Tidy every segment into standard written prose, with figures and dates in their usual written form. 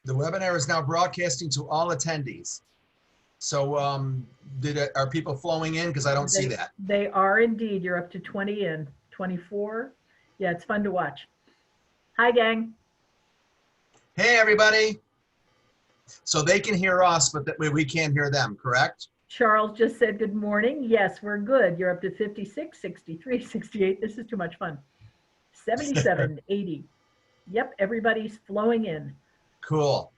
The webinar is now broadcasting to all attendees. So are people flowing in? Because I don't see that. They are indeed. You're up to 20 in, 24. Yeah, it's fun to watch. Hi, gang. Hey, everybody. So they can hear us, but we can't hear them, correct? Charles just said good morning. Yes, we're good. You're up to 56, 63, 68. This is too much fun. 77, 80. Yep, everybody's flowing in. Cool.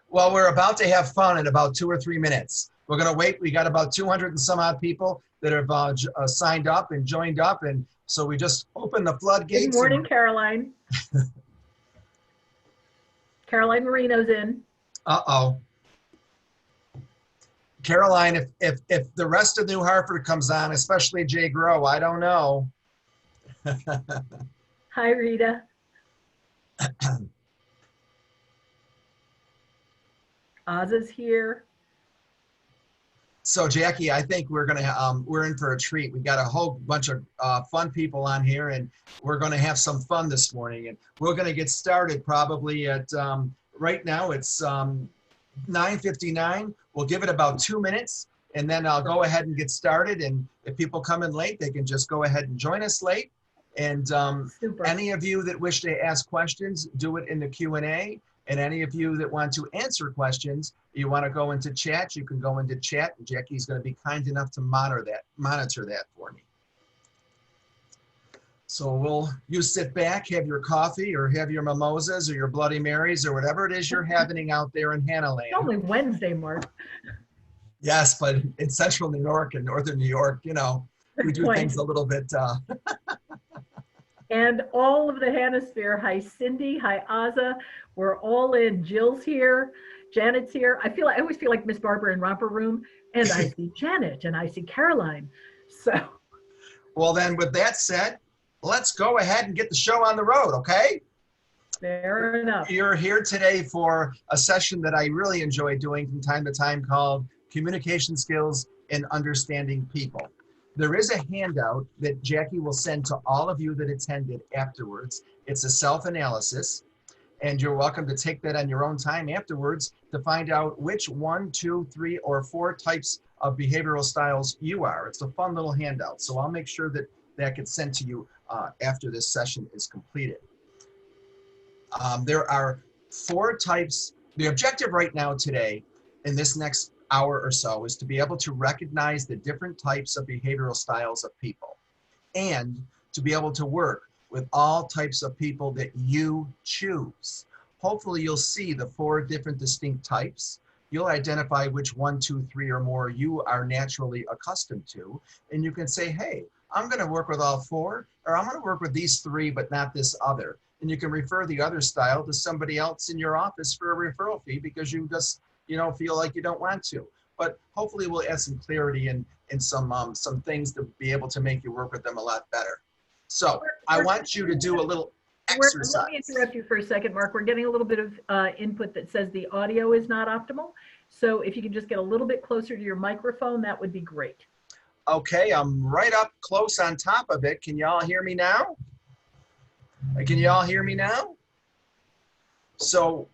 Well, we're about to have fun in about 2 or 3 minutes. We're going to wait. We got about 200 and some odd people that have signed up and joined up. And so we just opened the floodgates. Good morning, Caroline. Caroline Marino's in. Uh-oh. Caroline, if the rest of New Hartford comes on, especially Jay Grow, I don't know. Hi, Rita. Oz's here. So Jackie, I think we're in for a treat. We got a whole bunch of fun people on here, and we're gonna have some fun this morning. And we're gonna get started probably at right now. It's 9:59. We'll give it about 2 minutes, and then I'll go ahead and get started. And if people come in late, they can just go ahead and join us late. And any of you that wish to ask questions, do it in the Q&A. And any of you that want to answer questions, you want to go into chat, you can go into chat. And Jackie's going to be kind enough to monitor that for me. So you sit back, have your coffee, or have your mimosas, or your Bloody Marys, or whatever it is you're having out there in Hannah Land. It's only Wednesday, Mark. Yes, but in central New York and northern New York, you know, we do things a little bit. And all of the Hannahsphere. Hi, Cindy. Hi, Aza. We're all in. Jill's here. Janet's here. I always feel like Miss Barbara in Romper Room. And I see Janet and I see Caroline. So. Well, then with that said, let's go ahead and get the show on the road, okay? Fair enough. You're here today for a session that I really enjoy doing from time to time called Communication Skills and Understanding People. There is a handout that Jackie will send to all of you that attended afterwards. It's a self-analysis, and you're welcome to take that on your own time afterwards to find out which 1, 2, 3, or 4 types of behavioral styles you are. It's a fun little handout, so I'll make sure that that gets sent to you after this session is completed. There are 4 types. The objective right now today in this next hour or so is to be able to recognize the different types of behavioral styles of people and to be able to work with all types of people that you choose. Hopefully you'll see the 4 different distinct types. You'll identify which 1, 2, 3 or more you are naturally accustomed to, and you can say, hey, I'm going to work with all 4, or I'm going to work with these 3 but not this other. And you can refer the other style to somebody else in your office for a referral fee because you just feel like you don't want to. But hopefully we'll add some clarity and some things to be able to make you work with them a lot better. So I want you to do a little exercise. Let me interrupt you for a second, Mark. We're getting a little bit of input that says the audio is not optimal. So if you can just get a little bit closer to your microphone, that would be great. Okay, I'm right up close on top of it. Can y'all hear me now? Can y'all hear me now? So,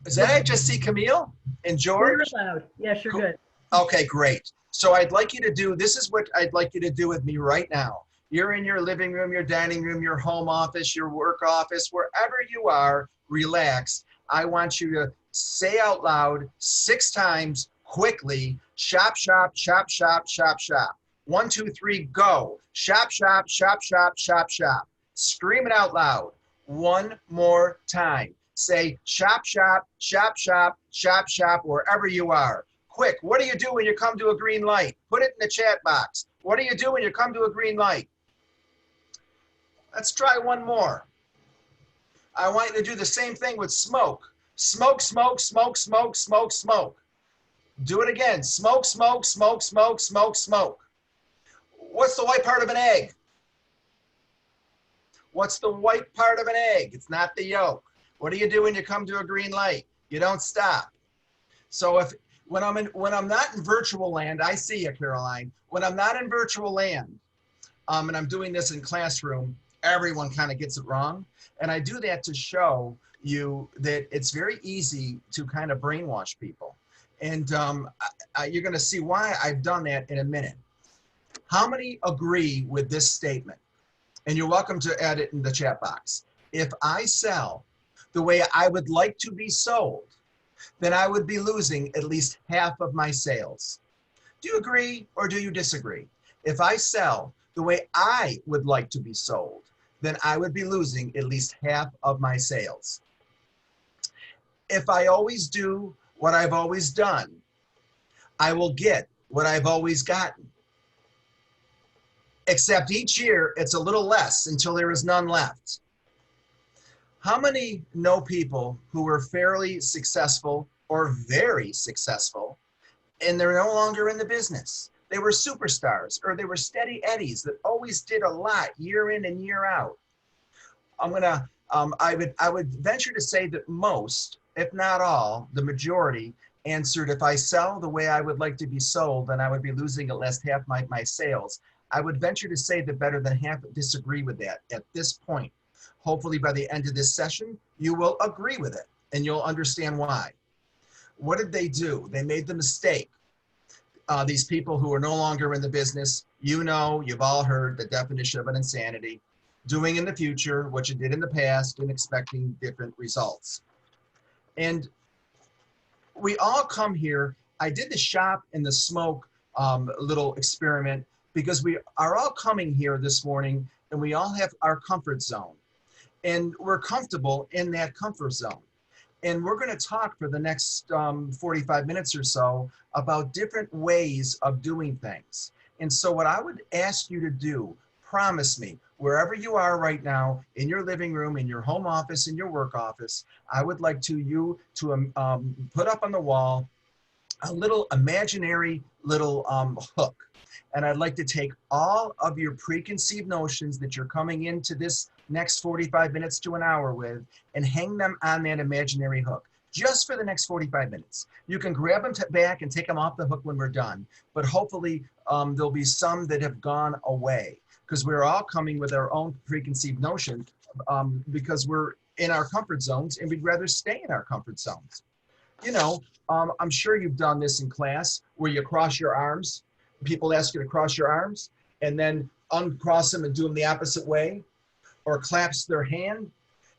is that I just see Camille and George? You're loud. Yes, you're good. Okay, great. So I'd like you to do, this is what I'd like you to do with me right now. You're in your living room, your dining room, your home office, your work office, wherever you are, relax. I want you to say out loud 6 times quickly, shop, shop, shop, shop, shop, shop. 1, 2, 3, go. Shop, shop, shop, shop, shop, shop. Scream it out loud. 1 more time. Say shop, shop, shop, shop, shop, shop, wherever you are. Quick, what do you do when you come to a green light? Put it in the chat box. What do you do when you come to a green light? Let's try 1 more. I want you to do the same thing with smoke. Smoke, smoke, smoke, smoke, smoke, smoke. Do it again. Smoke, smoke, smoke, smoke, smoke, smoke. What's the white part of an egg? What's the white part of an egg? It's not the yolk. What do you do when you come to a green light? You don't stop. So when I'm not in virtual land, I see you, Caroline. When I'm not in virtual land, and I'm doing this in classroom, everyone kind of gets it wrong. And I do that to show you that it's very easy to kind of brainwash people. And you're going to see why I've done that in a minute. How many agree with this statement? And you're welcome to add it in the chat box. If I sell the way I would like to be sold, then I would be losing at least half of my sales. Do you agree or do you disagree? If I sell the way I would like to be sold, then I would be losing at least half of my sales. If I always do what I've always done, I will get what I've always gotten. Except each year it's a little less until there is none left. How many know people who were fairly successful or very successful and they're no longer in the business? They were superstars or they were steady eddies that always did a lot year in and year out. I would venture to say that most, if not all, the majority answered, if I sell the way I would like to be sold, then I would be losing at least half my sales. I would venture to say that better than half disagree with that at this point. Hopefully by the end of this session, you will agree with it and you'll understand why. What did they do? They made the mistake. These people who are no longer in the business, you know, you've all heard the definition of an insanity, doing in the future what you did in the past and expecting different results. And we all come here. I did the shop and the smoke little experiment because we are all coming here this morning and we all have our comfort zone and we're comfortable in that comfort zone. And we're going to talk for the next 45 minutes or so about different ways of doing things. And so what I would ask you to do, promise me, wherever you are right now, in your living room, in your home office, in your work office, I would like you to put up on the wall a little imaginary little hook. And I'd like to take all of your preconceived notions that you're coming into this next 45 minutes to an hour with and hang them on that imaginary hook just for the next 45 minutes. You can grab them back and take them off the hook when we're done, but hopefully there'll be some that have gone away because we're all coming with our own preconceived notion because we're in our comfort zones and we'd rather stay in our comfort zones. You know, I'm sure you've done this in class where you cross your arms. People ask you to cross your arms and then uncross them and do them the opposite way, or clasp their hand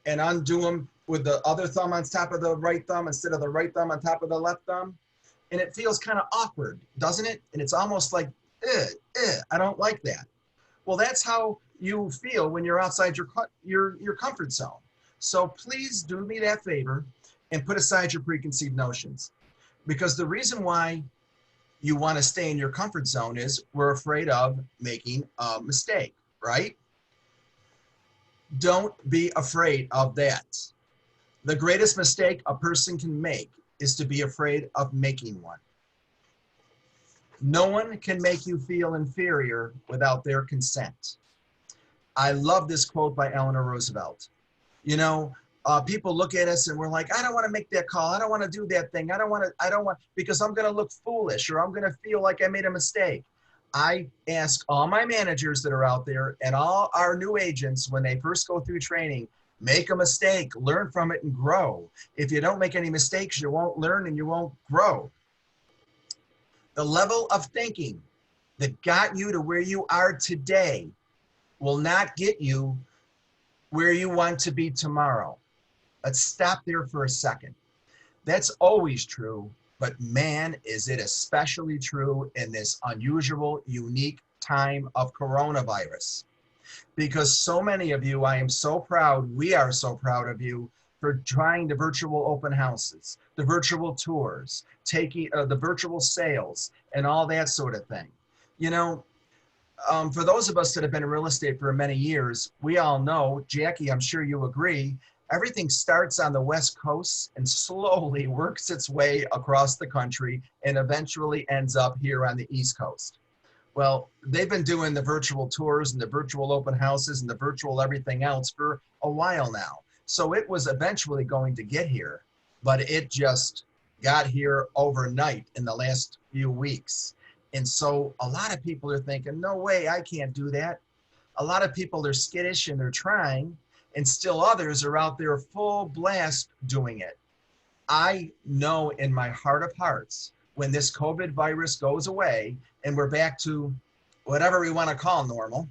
and undo them with the other thumb on top of the right thumb instead of the right thumb on top of the left thumb. And it feels kind of awkward, doesn't it? And it's almost like, I don't like that. Well, that's how you feel when you're outside your comfort zone. So please do me that favor and put aside your preconceived notions. Because the reason why you want to stay in your comfort zone is we're afraid of making a mistake, right? Don't be afraid of that. The greatest mistake a person can make is to be afraid of making one. No one can make you feel inferior without their consent. I love this quote by Eleanor Roosevelt. You know, people look at us and we're like, I don't want to make that call. I don't want to do that thing. I don't want, because I'm going to look foolish or I'm going to feel like I made a mistake. I ask all my managers that are out there and all our new agents when they first go through training, make a mistake, learn from it and grow. If you don't make any mistakes, you won't learn and you won't grow. The level of thinking that got you to where you are today will not get you where you want to be tomorrow. Let's stop there for a second. That's always true, but man, is it especially true in this unusual, unique time of coronavirus. Because so many of you, I am so proud, we are so proud of you for trying the virtual open houses, the virtual tours, taking the virtual sales, and all that sort of thing. You know, for those of us that have been in real estate for many years, we all know, Jackie, I'm sure you agree, everything starts on the West Coast and slowly works its way across the country and eventually ends up here on the East Coast. Well, they've been doing the virtual tours and the virtual open houses and the virtual everything else for a while now. So it was eventually going to get here, but it just got here overnight in the last few weeks. And so a lot of people are thinking, no way, I can't do that. A lot of people are skittish and they're trying, and still others are out there full blast doing it. I know in my heart of hearts, when this COVID virus goes away and we're back to whatever we want to call normal,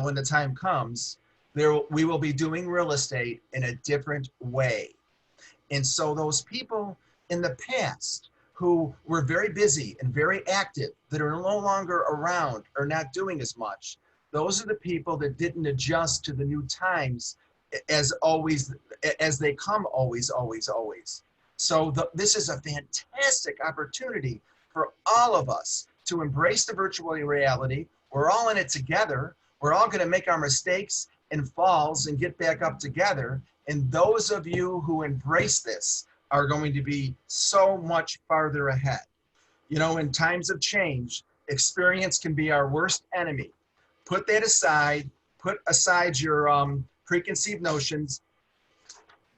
when the time comes, we will be doing real estate in a different way. And so those people in the past who were very busy and very active, that are no longer around or not doing as much, those are the people that didn't adjust to the new times as always, as they come always, always, always. So this is a fantastic opportunity for all of us to embrace the virtual reality. We're all in it together. We're all going to make our mistakes and falls and get back up together. And those of you who embrace this are going to be so much farther ahead. You know, in times of change, experience can be our worst enemy. Put that aside, put aside your preconceived notions,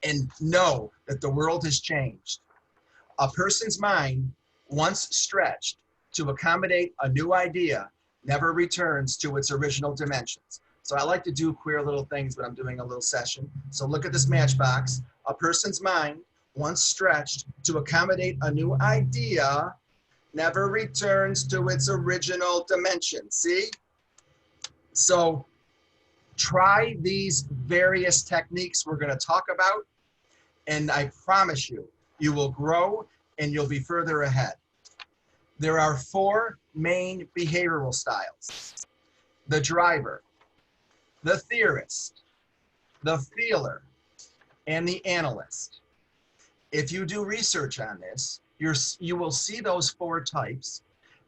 and know that the world has changed. A person's mind, once stretched to accommodate a new idea, never returns to its original dimensions. So I like to do queer little things when I'm doing a little session. So look at this matchbox. A person's mind, once stretched to accommodate a new idea, never returns to its original dimension. See? So try these various techniques we're going to talk about, and I promise you, you will grow and you'll be further ahead. There are 4 main behavioral styles: the driver, the theorist, the feeler, and the analyst. If you do research on this, you will see those 4 types,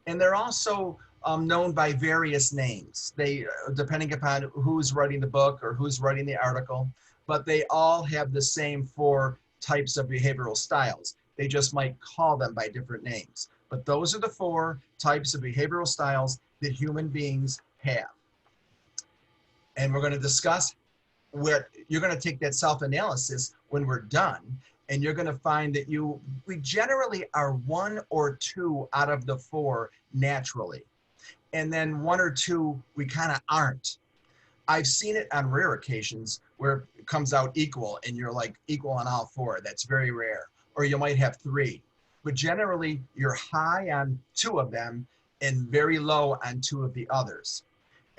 and they're also known by various names. They, depending upon who's writing the book or who's writing the article, but they all have the same 4 types of behavioral styles. They just might call them by different names. But those are the 4 types of behavioral styles that human beings have. And we're going to discuss where you're going to take that self-analysis when we're done, and you're going to find that we generally are 1 or 2 out of the 4 naturally. And then 1 or 2 we kind of aren't. I've seen it on rare occasions where it comes out equal and you're like equal on all 4. That's very rare. Or you might have 3. But generally you're high on 2 of them and very low on 2 of the others.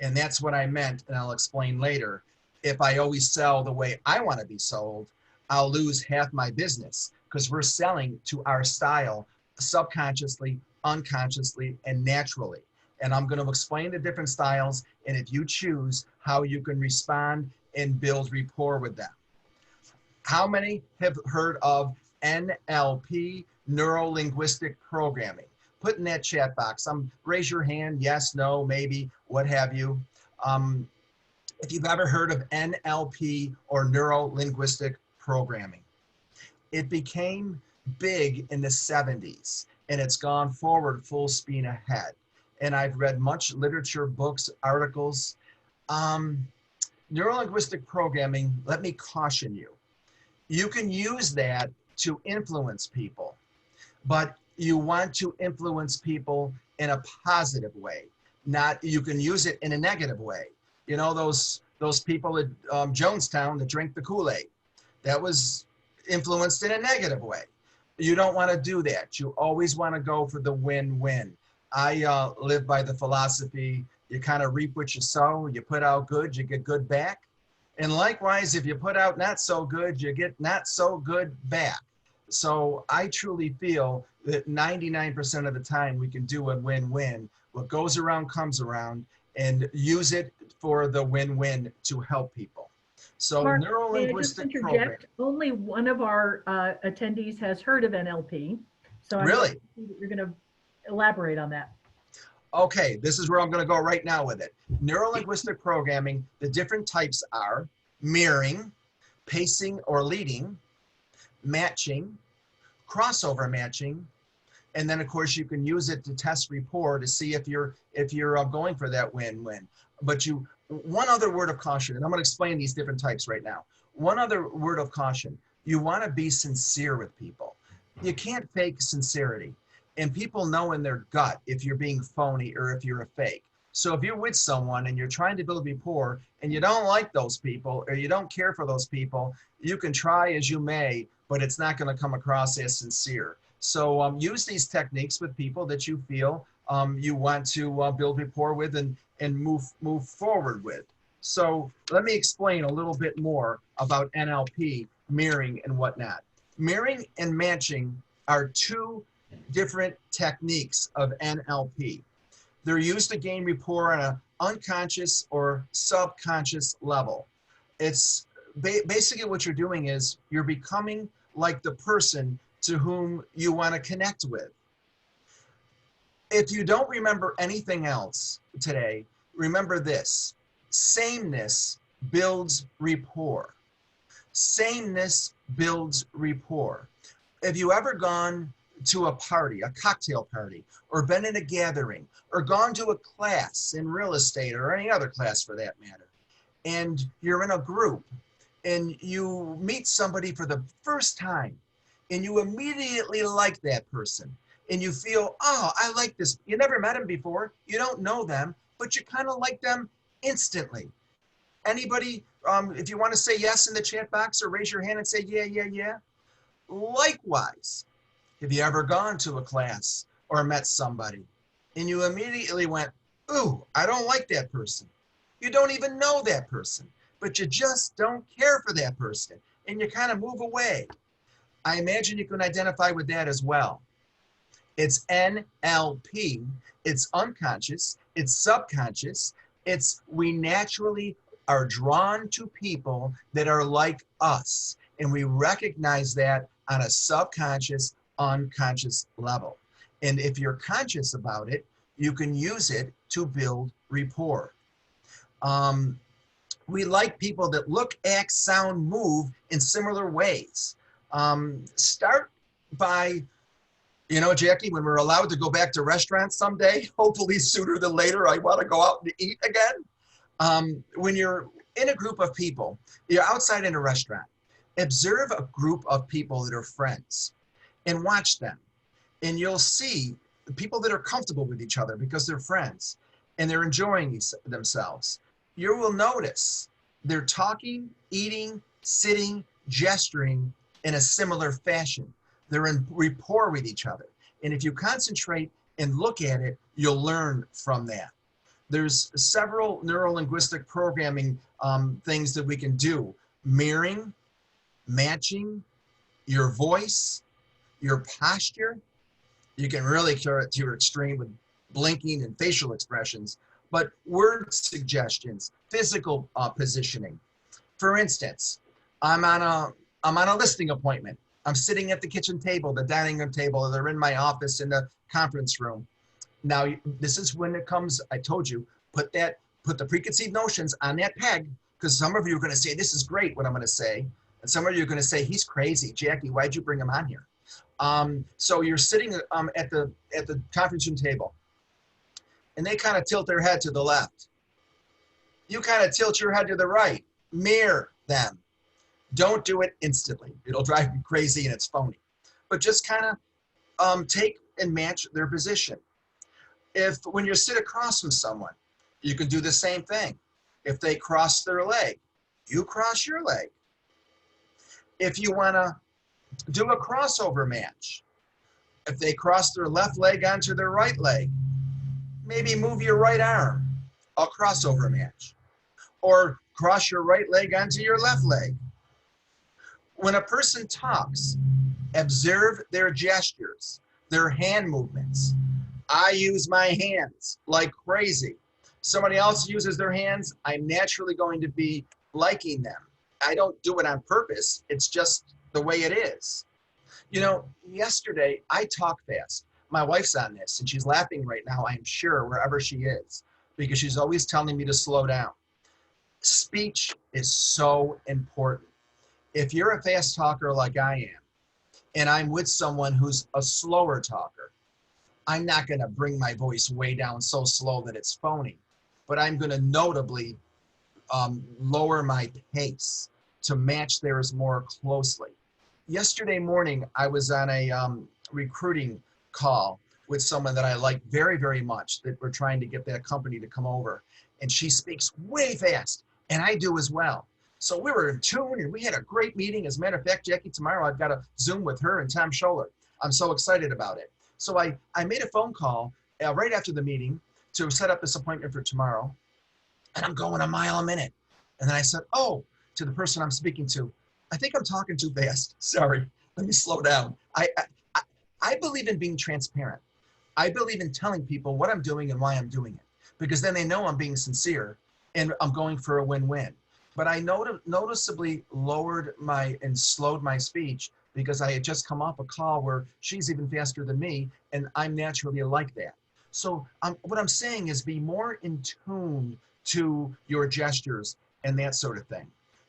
And that's what I meant, and I'll explain later. If I always sell the way I want to be sold, I'll lose half my business, because we're selling to our style subconsciously, unconsciously, and naturally. And I'm going to explain the different styles, and if you choose, how you can respond and build rapport with them. How many have heard of NLP, neuro-linguistic programming? Put in that chat box. Raise your hand, yes, no, maybe, what have you. If you've ever heard of NLP or neuro-linguistic programming. It became big in the 70s, and it's gone forward full speed ahead. And I've read much literature, books, articles. Neuro-linguistic programming, let me caution you. You can use that to influence people, but you want to influence people in a positive way. Not, you can use it in a negative way. You know, those people at Jonestown that drink the Kool-Aid, that was influenced in a negative way. You don't want to do that. You always want to go for the win-win. I live by the philosophy, you kind of reap what you sow. You put out good, you get good back. And likewise, if you put out not so good, you get not so good back. So I truly feel that 99% of the time we can do a win-win. What goes around comes around, and use it for the win-win to help people. So Mark, neuro-linguistic may I just program. interject? Only one of our attendees has heard of NLP. So Really? You're going to elaborate on that. Okay, this is where I'm going to go right now with it. Neuro-linguistic programming, the different types are mirroring, pacing or leading, matching, crossover matching, and then of course you can use it to test rapport to see if you're going for that win-win. But one other word of caution, and I'm going to explain these different types right now. One other word of caution, you want to be sincere with people. You can't fake sincerity. And people know in their gut if you're being phony or if you're a fake. So if you're with someone and you're trying to build rapport and you don't like those people or you don't care for those people, you can try as you may, but it's not going to come across as sincere. So use these techniques with people that you feel you want to build rapport with and move forward with. So let me explain a little bit more about NLP, mirroring and whatnot. Mirroring and matching are two different techniques of NLP. They're used to gain rapport on an unconscious or subconscious level. It's basically what you're doing is you're becoming like the person to whom you want to connect with. If you don't remember anything else today, remember this: sameness builds rapport. Sameness builds rapport. Have you ever gone to a party, a cocktail party, or been in a gathering, or gone to a class in real estate or any other class for that matter, and you're in a group and you meet somebody for the first time and you immediately like that person and you feel, oh, I like this. You never met them before. You don't know them, but you kind of like them instantly. Anybody, if you want to say yes in the chat box or raise your hand and say, yeah, yeah, yeah. Likewise, have you ever gone to a class or met somebody and you immediately went, ooh, I don't like that person. You don't even know that person, but you just don't care for that person and you kind of move away. I imagine you can identify with that as well. It's NLP, it's unconscious, it's subconscious, it's we naturally are drawn to people that are like us, and we recognize that on a subconscious, unconscious level. And if you're conscious about it, you can use it to build rapport. We like people that look, act, sound, move in similar ways. Start by, you know, Jackie, when we're allowed to go back to restaurants someday, hopefully sooner than later, I want to go out and eat again. When you're in a group of people, you're outside in a restaurant, observe a group of people that are friends and watch them. And you'll see people that are comfortable with each other because they're friends and they're enjoying themselves. You will notice they're talking, eating, sitting, gesturing in a similar fashion. They're in rapport with each other. And if you concentrate and look at it, you'll learn from that. There's several neuro-linguistic programming things that we can do. Mirroring, matching, your voice, your posture. You can really carry it to your extreme with blinking and facial expressions, but word suggestions, physical positioning. For instance, I'm on a listing appointment. I'm sitting at the kitchen table, the dining room table, or they're in my office in the conference room. Now, this is when it comes, I told you, put the preconceived notions on that peg, because some of you are going to say, this is great, what I'm going to say. And some of you are going to say, he's crazy. Jackie, why'd you bring him on here? So you're sitting at the conference room table, and they kind of tilt their head to the left. You kind of tilt your head to the right. Mirror them. Don't do it instantly. It'll drive you crazy and it's phony. But just kind of take and match their position. If when you sit across from someone, you can do the same thing. If they cross their leg, you cross your leg. If you want to do a crossover match, if they cross their left leg onto their right leg, maybe move your right arm, a crossover match. Or cross your right leg onto your left leg. When a person talks, observe their gestures, their hand movements. I use my hands like crazy. Somebody else uses their hands, I'm naturally going to be liking them. I don't do it on purpose. It's just the way it is. You know, yesterday I talk fast. My wife's on this and she's laughing right now, I'm sure, wherever she is, because she's always telling me to slow down. Speech is so important. If you're a fast talker like I am, and I'm with someone who's a slower talker, I'm not going to bring my voice way down so slow that it's phony, but I'm going to notably lower my pace to match theirs more closely. Yesterday morning, I was on a recruiting call with someone that I like very, very much, that we're trying to get that company to come over. And she speaks way fast, and I do as well. So we were in tune, and we had a great meeting. As a matter of fact, Jackie, tomorrow I've got a Zoom with her and Tom Scholler. I'm so excited about it. So I made a phone call right after the meeting to set up this appointment for tomorrow, and I'm going a mile a minute. And then I said, oh, to the person I'm speaking to, I think I'm talking too fast. Sorry, let me slow down. I believe in being transparent. I believe in telling people what I'm doing and why I'm doing it, because then they know I'm being sincere and I'm going for a win-win. But I noticeably lowered and slowed my speech because I had just come off a call where she's even faster than me, and I'm naturally like that. So what I'm saying is be more in tune to your gestures and that sort of thing.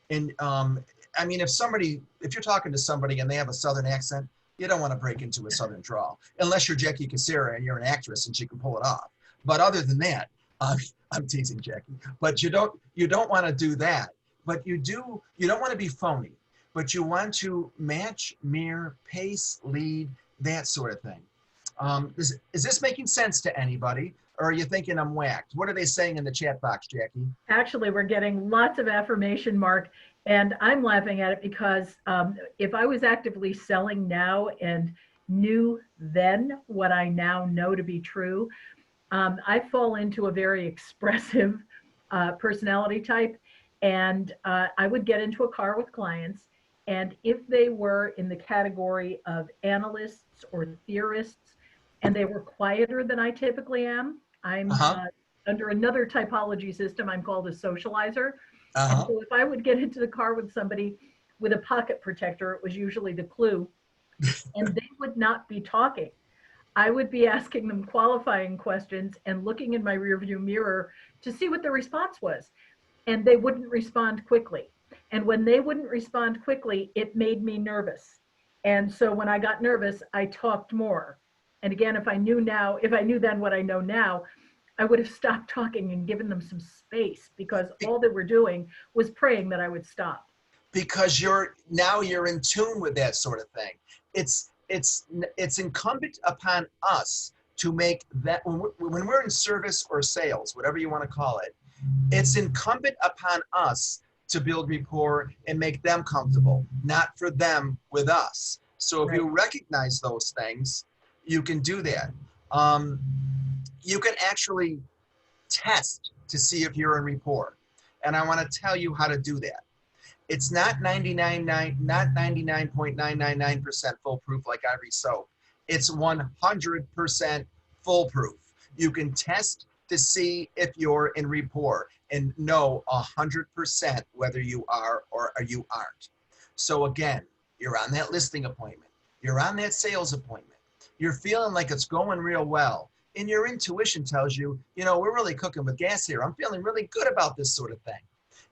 And I mean, if you're talking to somebody and they have a Southern accent, you don't want to break into a Southern drawl, unless you're Jackie Cassera and you're an actress and she can pull it off. But other than that, I'm teasing Jackie, but you don't want to do that. But you don't want to be phony, but you want to match, mirror, pace, lead, that sort of thing. Is this making sense to anybody, or are you thinking I'm whacked? What are they saying in the chat box, Jackie? Actually, we're getting lots of affirmation, Mark, and I'm laughing at it because if I was actively selling now and knew then what I now know to be true, I fall into a very expressive personality type, and I would get into a car with clients, and if they were in the category of analysts or theorists, and they were quieter than I typically am, I'm under another typology system. I'm called a socializer. And so if I would get into the car with somebody with a pocket protector, it was usually the clue, and they would not be talking. I would be asking them qualifying questions and looking in my rearview mirror to see what the response was. And they wouldn't respond quickly. And when they wouldn't respond quickly, it made me nervous. And so when I got nervous, I talked more. And again, if I knew then what I know now, I would have stopped talking and given them some space, because all they were doing was praying that I would stop. Because you're in tune with that sort of thing. It's incumbent upon us to make that, when we're in service or sales, whatever you want to call it, it's incumbent upon us to build rapport and make them comfortable, not for them with us. So if you recognize those things, you can do that. You can actually test to see if you're in rapport. And I want to tell you how to do that. It's not 99.999% foolproof like Ivory soap. It's 100% foolproof. You can test to see if you're in rapport and know 100% whether you are or you aren't. So again, you're on that listing appointment. You're on that sales appointment. You're feeling like it's going real well. And your intuition tells you, we're really cooking with gas here. I'm feeling really good about this sort of thing.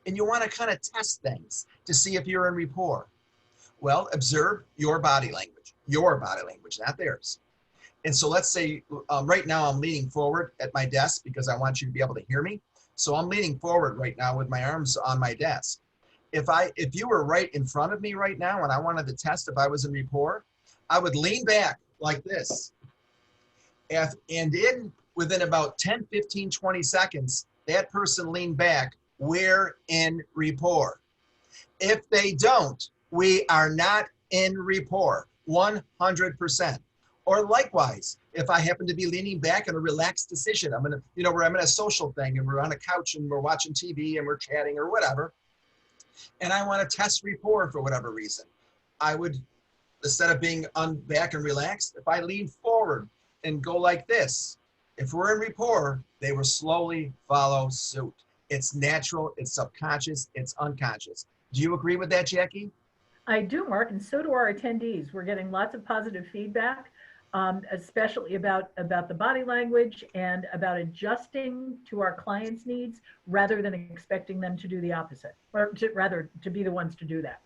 And you want to kind of test things to see if you're in rapport. Well, observe your body language, not theirs. And so let's say right now I'm leaning forward at my desk because I want you to be able to hear me. So I'm leaning forward right now with my arms on my desk. If you were right in front of me right now and I wanted to test if I was in rapport, I would lean back like this. And within about 10, 15, 20 seconds, that person leaned back, we're in rapport. If they don't, we are not in rapport, 100%. Or likewise, if I happen to be leaning back in a relaxed decision, I'm in a social thing and we're on a couch and we're watching TV and we're chatting or whatever, and I want to test rapport for whatever reason, I would, instead of being back and relaxed, if I lean forward and go like this, if we're in rapport, they will slowly follow suit. It's natural, it's subconscious, it's unconscious. Do you agree with that, Jackie? I do, Mark, and so do our attendees. We're getting lots of positive feedback, especially about the body language and about adjusting to our clients' needs rather than expecting them to do the opposite, or rather to be the ones to do that.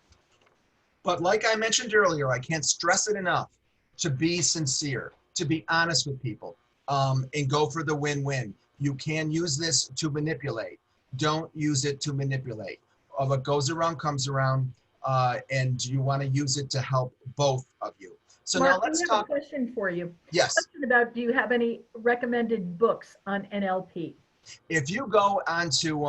But like I mentioned earlier, I can't stress it enough, to be sincere, to be honest with people, and go for the win-win. You can use this to manipulate. Don't use it to manipulate. What goes around comes around, and you want to use it to help both of you. So now Mark, we let's have a talk. question for you. Yes. Question about, do you have any recommended books on NLP? If you go onto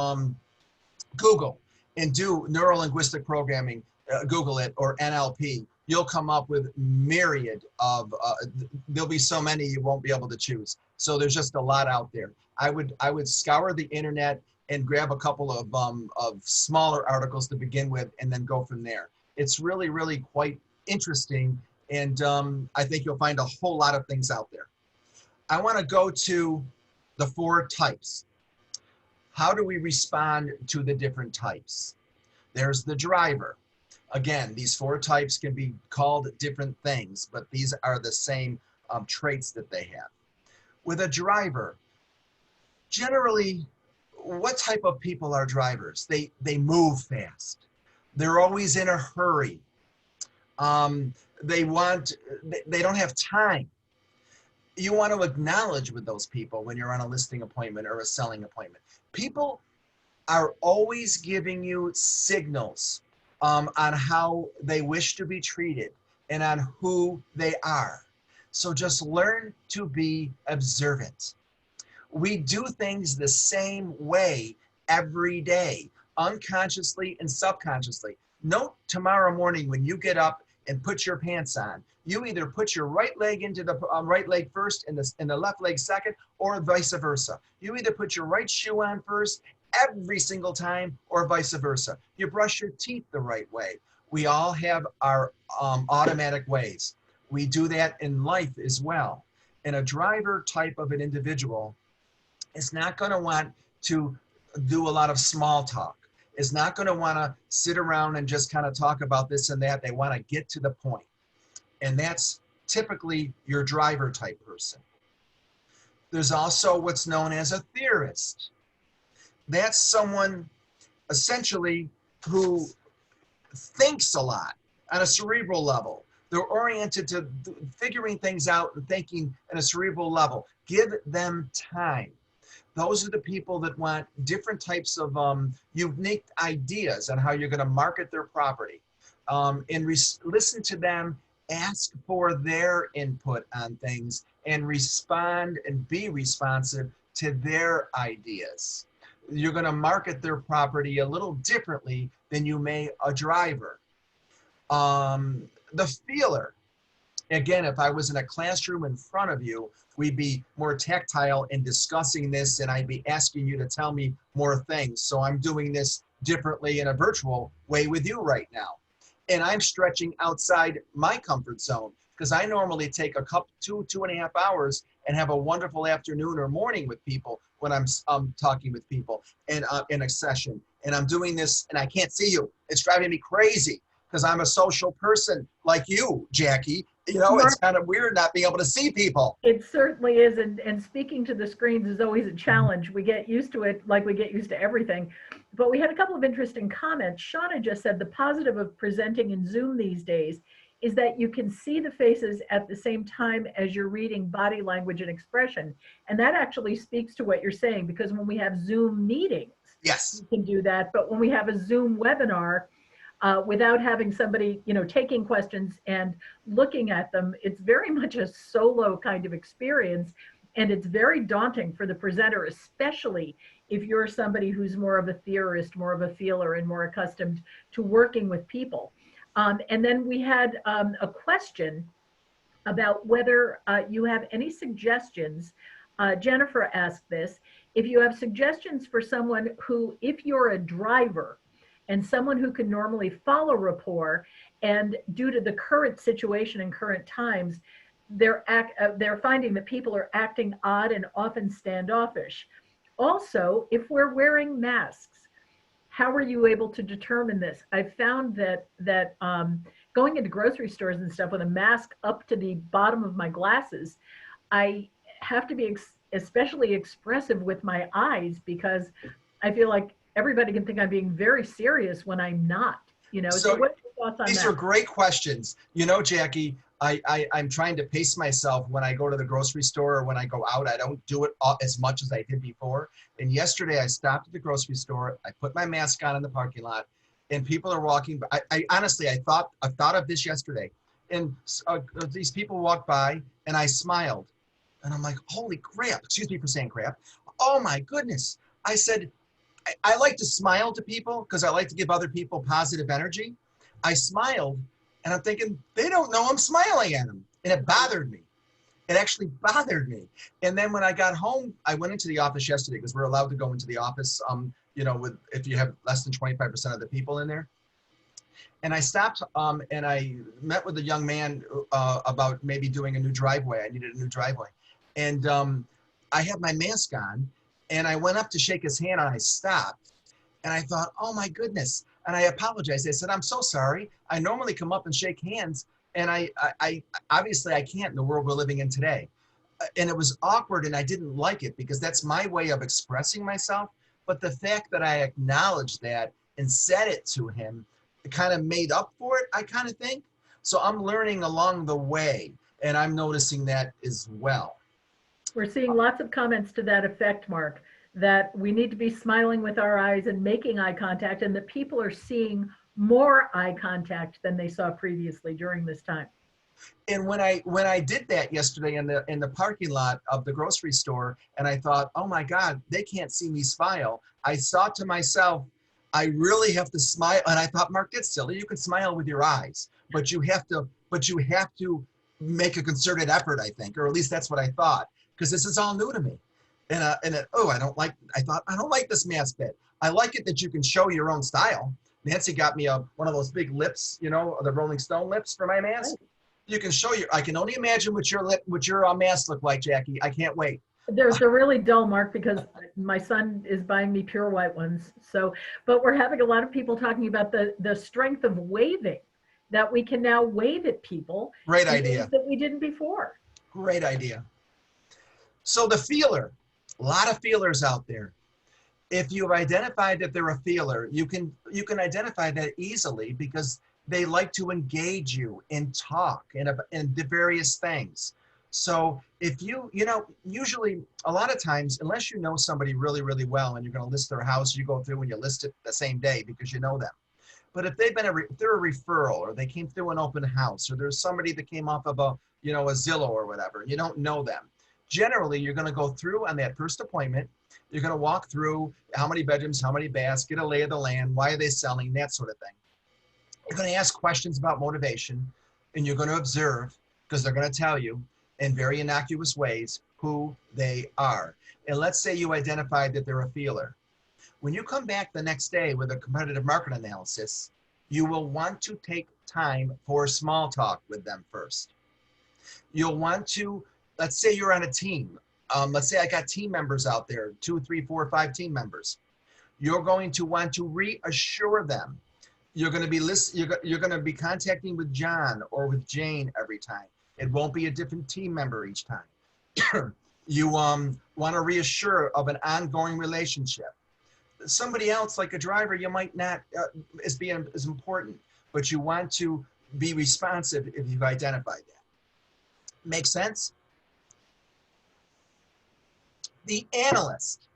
Google and do neuro linguistic programming, Google it, or NLP, you'll come up with myriad of, there'll be so many you won't be able to choose. So there's just a lot out there. I would scour the internet and grab a couple of smaller articles to begin with, and then go from there. It's really, really quite interesting. And I think you'll find a whole lot of things out there. I want to go to the 4 types. How do we respond to the different types? There's the driver. Again, these 4 types can be called different things, but these are the same traits that they have. With a driver, generally, what type of people are drivers? They move fast. They're always in a hurry. They don't have time. You want to acknowledge with those people when you're on a listing appointment or a selling appointment. People are always giving you signals on how they wish to be treated and on who they are. So just learn to be observant. We do things the same way every day, unconsciously and subconsciously. Note tomorrow morning when you get up and put your pants on, you either put your right leg into the right leg first and the left leg second, or vice versa. You either put your right shoe on first every single time, or vice versa. You brush your teeth the right way. We all have our automatic ways. We do that in life as well. And a driver type of an individual is not going to want to do a lot of small talk. Is not going to want to sit around and just kind of talk about this and that. They want to get to the point. And that's typically your driver type person. There's also what's known as a theorist. That's someone essentially who thinks a lot on a cerebral level. They're oriented to figuring things out and thinking at a cerebral level. Give them time. Those are the people that want different types of unique ideas on how you're going to market their property. And listen to them, ask for their input on things, and respond and be responsive to their ideas. You're going to market their property a little differently than you may a driver. The feeler. Again, if I was in a classroom in front of you, we'd be more tactile in discussing this, and I'd be asking you to tell me more things. So I'm doing this differently in a virtual way with you right now. And I'm stretching outside my comfort zone, because I normally take a couple, 2.5 hours and have a wonderful afternoon or morning with people when I'm talking with people and in a session. And I'm doing this and I can't see you. It's driving me crazy, because I'm a social person like you, Jackie. You know, Mark, it's kind of weird not being able to see people. it certainly is. And speaking to the screens is always a challenge. We get used to it like we get used to everything. But we had a couple of interesting comments. Shauna just said the positive of presenting in Zoom these days is that you can see the faces at the same time as you're reading body language and expression. And that actually speaks to what you're saying, because when we have Zoom meetings, Yes. we can do that. But when we have a Zoom webinar, without having somebody, taking questions and looking at them, it's very much a solo kind of experience. And it's very daunting for the presenter, especially if you're somebody who's more of a theorist, more of a feeler, and more accustomed to working with people. And then we had a question about whether you have any suggestions. Jennifer asked this, if you have suggestions for someone who, if you're a driver and someone who can normally follow rapport, and due to the current situation and current times, they're finding that people are acting odd and often standoffish. Also, if we're wearing masks, how are you able to determine this? I found that going into grocery stores and stuff with a mask up to the bottom of my glasses, I have to be especially expressive with my eyes, because I feel like everybody can think I'm being very serious when I'm not. So what's your thoughts on that? These are great questions. Jackie, I'm trying to pace myself when I go to the grocery store or when I go out. I don't do it as much as I did before. And yesterday I stopped at the grocery store. I put my mask on in the parking lot, and people are walking. I honestly, I thought of this yesterday. and these people walked by, and I smiled. And I'm like, holy crap, excuse me for saying crap. Oh my goodness. I said, I like to smile to people because I like to give other people positive energy. I smiled, and I'm thinking, they don't know I'm smiling at them. And it bothered me. It actually bothered me. And then when I got home, I went into the office yesterday because we're allowed to go into the office, with if you have less than 25% of the people in there. And I stopped and I met with a young man about maybe doing a new driveway. I needed a new driveway. And I had my mask on, and I went up to shake his hand, and I stopped. And I thought, oh my goodness. And I apologized. I said, I'm so sorry. I normally come up and shake hands. And I obviously I can't in the world we're living in today. And it was awkward, and I didn't like it because that's my way of expressing myself. But the fact that I acknowledged that and said it to him, it kind of made up for it, I kind of think. So I'm learning along the way, and I'm noticing that as well. We're seeing lots of comments to that effect, Mark, that we need to be smiling with our eyes and making eye contact, and that people are seeing more eye contact than they saw previously during this time. And when I did that yesterday in the parking lot of the grocery store, and I thought, oh my God, they can't see me smile. I thought to myself, I really have to smile. And I thought, Mark, that's silly. You can smile with your eyes, but you have to make a concerted effort, I think, or at least that's what I thought, because this is all new to me. I don't like this mask bit. I like it that you can show your own style. Nancy got me one of those big lips, the Rolling Stone lips for my mask. Right. You can show I can only imagine what your mask look like, Jackie. I can't wait. They're really dull, Mark, because my son is buying me pure white ones. So, but we're having a lot of people talking about the strength of waving, that we can now wave at people. Great idea. That we didn't before. Great idea. So the feeler, a lot of feelers out there. If you've identified that they're a feeler, you can identify that easily because they like to engage you and talk and the various things. So if usually a lot of times, unless you know somebody really, really well and you're going to list their house, you go through and you list it the same day because you know them. But if they're a referral, or they came through an open house, or there's somebody that came off of a Zillow or whatever, and you don't know them, generally you're going to go through on that first appointment. You're going to walk through how many bedrooms, how many baths, get a lay of the land, why are they selling, that sort of thing. You're going to ask questions about motivation, and you're going to observe, because they're going to tell you in very innocuous ways who they are. And let's say you identified that they're a feeler. When you come back the next day with a competitive market analysis, you will want to take time for small talk with them first. You'll want to, let's say you're on a team. Let's say I got team members out there, 2, 3, 4, 5 team members. You're going to want to reassure them. You're going to be contacting with John or with Jane every time. It won't be a different team member each time. You want to reassure of an ongoing relationship. Somebody else, like a driver, you might not as being as important, but you want to be responsive if you've identified that. Make sense? The analyst,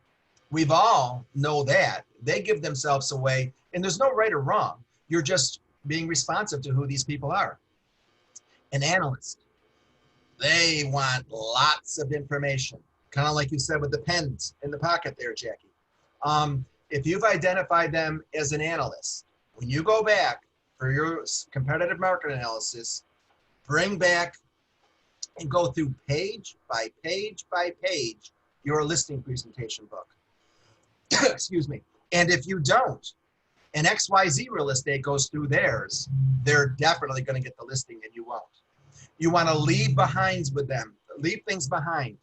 we've all know that. They give themselves away, and there's no right or wrong. You're just being responsive to who these people are. An analyst, they want lots of information, kind of like you said with the pens in the pocket there, Jackie. If you've identified them as an analyst, when you go back for your competitive market analysis, bring back and go through page by page by page your listing presentation book. Excuse me. And if you don't, and XYZ real estate goes through theirs, they're definitely going to get the listing and you won't. You want to leave behinds with them, leave things behind.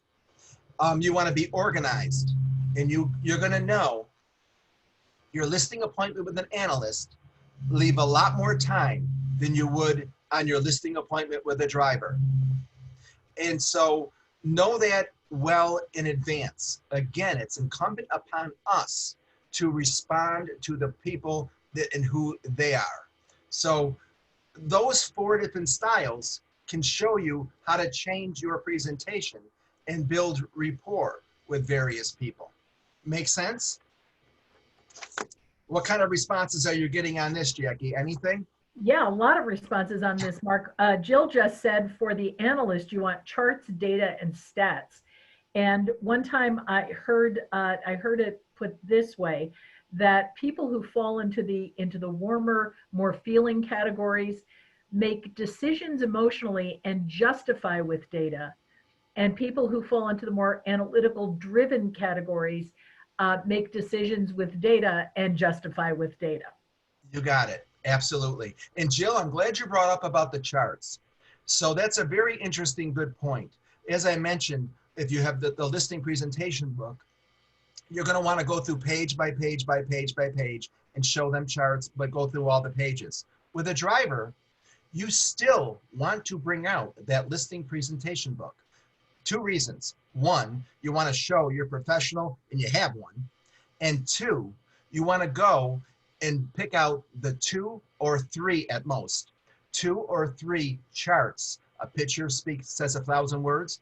You want to be organized, and you're going to know your listing appointment with an analyst, leave a lot more time than you would on your listing appointment with a driver. And so know that well in advance. Again, it's incumbent upon us to respond to the people and who they are. So those 4 different styles can show you how to change your presentation and build rapport with various people. Make sense? What kind of responses are you getting on this, Jackie? Anything? Yeah, a lot of responses on this, Mark. Jill just said for the analyst, you want charts, data, and stats. And one time I heard it put this way, that people who fall into the warmer, more feeling categories make decisions emotionally and justify with data. And people who fall into the more analytical driven categories make decisions with data and justify with data. You got it. Absolutely. And Jill, I'm glad you brought up about the charts. So that's a very interesting, good point. As I mentioned, if you have the listing presentation book, you're going to want to go through page by page by page by page and show them charts, but go through all the pages. With a driver, you still want to bring out that listing presentation book. Two reasons. One, you want to show you're professional and you have one. And two, you want to go and pick out the 2 or 3 at most, 2 or 3 charts. A picture says 1,000 words.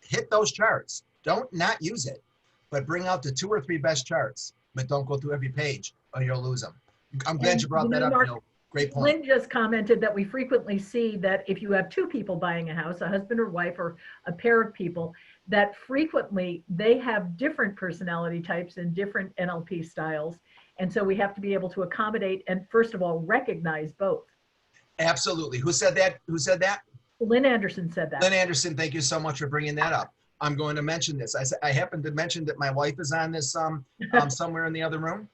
Hit those charts. Don't not use it, but bring out the 2 or 3 best charts, but don't go through every page or you'll lose them. I'm glad you brought that up, Mark, Jill. Great point. Lynn just commented that we frequently see that if you have two people buying a house, a husband or wife, or a pair of people, that frequently they have different personality types and different NLP styles. And so we have to be able to accommodate and, first of all, recognize both. Absolutely. Who said that? Who said that? Lynn Anderson said that. Lynn Anderson, thank you so much for bringing that up. I'm going to mention this. I happened to mention that my wife is on this somewhere in the other room.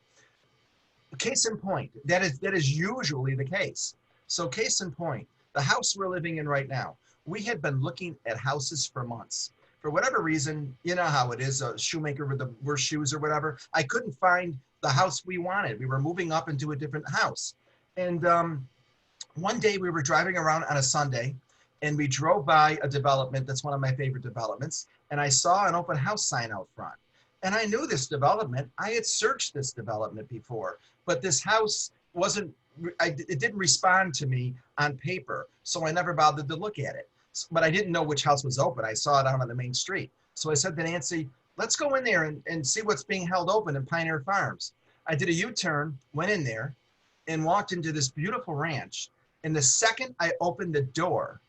Case in point, that is usually the case. So case in point, the house we're living in right now, we had been looking at houses for months. For whatever reason, you know how it is, a shoemaker with the worst shoes or whatever. I couldn't find the house we wanted. We were moving up into a different house. And one day we were driving around on a Sunday and we drove by a development that's one of my favorite developments. And I saw an open house sign out front. And I knew this development. I had searched this development before, but this house it didn't respond to me on paper. So I never bothered to look at it. But I didn't know which house was open. I saw it out on the main street. So I said to Nancy, let's go in there and see what's being held open in Pioneer Farms. I did a U-turn, went in there, and walked into this beautiful ranch. And the second I opened the door